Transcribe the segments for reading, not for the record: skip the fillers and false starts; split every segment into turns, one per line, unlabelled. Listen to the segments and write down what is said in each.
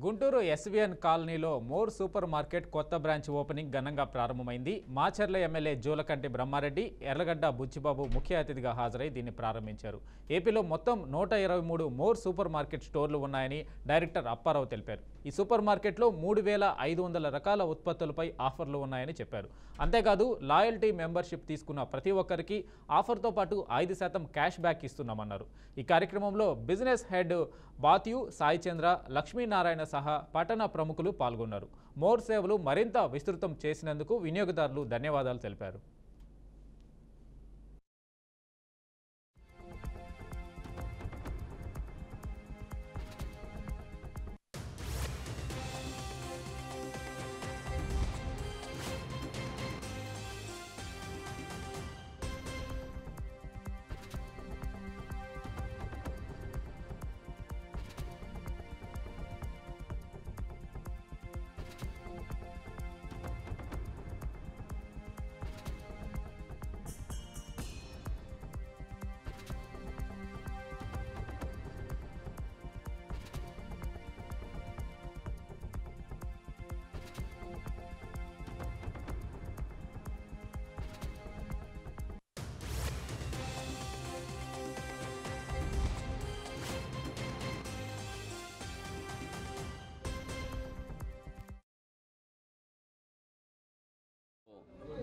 Guntur SVN కాలనీలో more super market కొత్త branch opening ఘనంగా ప్రారంభమైంది. మాచర్ల ఎమ్మెల్యే జూలకంటి బ్రహ్మారెడ్డి, ఎర్రగడ్డ బుచ్చిబాబు ముఖ్య అతిథిగా హాజరై దీన్ని ప్రారంభించారు. ఏపీలో మొత్తం 123 మోర్ సూపర్ మార్కెట్ స్టోర్లు ఉన్నాయని డైరెక్టర్ అప్పారావు తెలిపారు. ఈ సూపర్ మార్కెట్లో 3500 రకాల ఉత్పత్తులపై ఆఫర్లు ఉన్నాయని చెప్పారు. అంతేకాదు లాయల్టీ మెంబర్షిప్ తీసుకున్న ప్రతి ఒక్కరికి ఆఫర్తో పాటు 5% క్యాష్ బ్యాక్ ఇస్తున్నామన్నారు. ఈ కార్యక్రమంలో బిజినెస్ హెడ్ బాత్యు, సాయి చంద్ర, లక్ష్మీనారాయణ సహా పట్టణ ప్రముఖులు పాల్గొన్నారు. మోర్ సేవలు మరింత విస్తృతం చేసినందుకు వినియోగదారులు ధన్యవాదాలు తెలిపారు.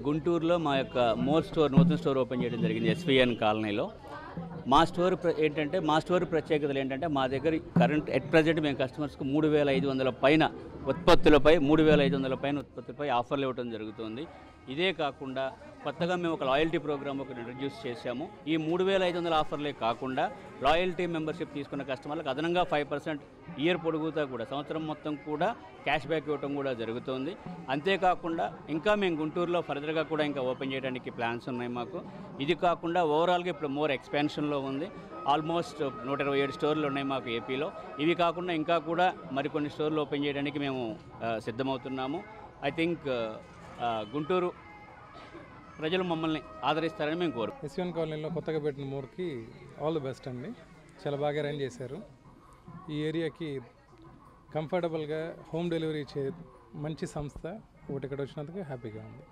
గుంటూరులో మా యొక్క మోర్ స్టోర్ నూతన స్టోర్ ఓపెన్ చేయడం జరిగింది ఎస్వీఎన్ కాలనీలో. మా స్టోర్ ప్రత్యేకతలు ఏంటంటే మా దగ్గర కరెంట్ ఎట్ ప్రజెంట్ మేము కస్టమర్స్కి 3500 పైన ఉత్పత్తులపై 3500 పైన ఉత్పత్తులపై ఆఫర్లు ఇవ్వడం జరుగుతుంది. ఇదే కాకుండా కొత్తగా మేము ఒక లాయల్టీ ప్రోగ్రామ్ ఒకటి ఇంట్రడ్యూస్ చేశాము. ఈ 3500 ఆఫర్లే కాకుండా లాయల్టీ మెంబర్షిప్ తీసుకున్న కస్టమర్లకు అదనంగా 5% ఇయర్ పొడుగుతా కూడా సంవత్సరం మొత్తం కూడా క్యాష్ బ్యాక్ ఇవ్వడం కూడా జరుగుతుంది. అంతేకాకుండా ఇంకా మేము గుంటూరులో ఫర్దర్గా కూడా ఇంకా ఓపెన్ చేయడానికి ప్లాన్స్ ఉన్నాయి మాకు. ఇది కాకుండా ఓవరాల్గా ఇప్పుడు మోర్ ఎక్స్పాన్షన్లో ఉంది. ఆల్మోస్ట్ 127 స్టోర్లు ఉన్నాయి మాకు ఏపీలో. ఇవి కాకుండా ఇంకా కూడా మరికొన్ని స్టోర్లు ఓపెన్ చేయడానికి మేము సిద్ధమవుతున్నాము. ఐ థింక్ గుంటూరు ప్రజలు మమ్మల్ని ఆదరిస్తారని మేము కోరుకుంటున్నాం.
ఎస్వీఎన్ కాలనీలో కొత్తగా పెట్టిన మోర్కి ఆల్ ది బెస్ట్ అండి. చాలా బాగా అరేంజ్ చేశారు. ఈ ఏరియాకి కంఫర్టబుల్గా హోమ్ డెలివరీ ఇచ్చే మంచి సంస్థ ఒకటి ఇక్కడ వచ్చినందుకు హ్యాపీగా ఉంది.